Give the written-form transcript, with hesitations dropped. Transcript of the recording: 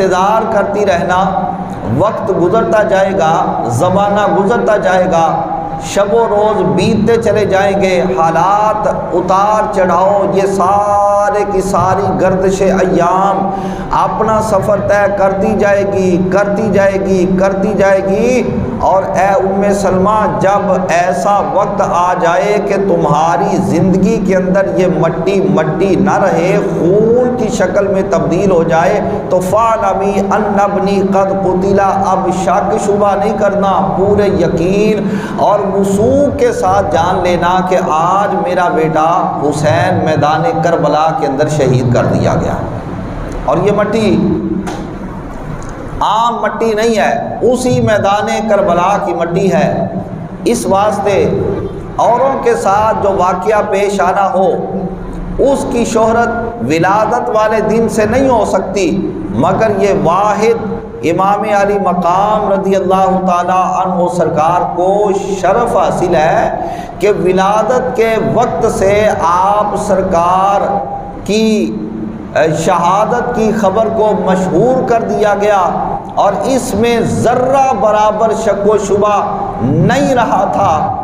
انتظار کرتی رہنا، وقت گزرتا جائے گا، زمانہ گزرتا جائے گا، شب و روز بیتتے چلے جائیں گے، حالات اتار چڑھاؤ یہ سارے کی ساری گردش ایام اپنا سفر طے کرتی جائے گی کرتی جائے گی کرتی جائے گی، اور اے ام سلمہ جب ایسا وقت آ جائے کہ تمہاری زندگی کے اندر یہ مٹی مٹی نہ رہے، خون کی شکل میں تبدیل ہو جائے، تو فَاعْلَمِي أَنَّ ابْنِي قَدْ قُتِلَ، اب شک شبہ نہیں کرنا، پورے یقین اور وثوق کے ساتھ جان لینا کہ آج میرا بیٹا حسین میدان کربلا کے اندر شہید کر دیا گیا۔ اور یہ مٹی عام مٹی نہیں ہے، اسی میدان کربلا کی مٹی ہے۔ اس واسطے اوروں کے ساتھ جو واقعہ پیش آنا ہو اس کی شہرت ولادت والے دن سے نہیں ہو سکتی، مگر یہ واحد امام علی مقام رضی اللہ تعالی عنہ سرکار کو شرف حاصل ہے کہ ولادت کے وقت سے آپ سرکار کی شہادت کی خبر کو مشہور کر دیا گیا، اور اس میں ذرہ برابر شک و شبہ نہیں رہا تھا۔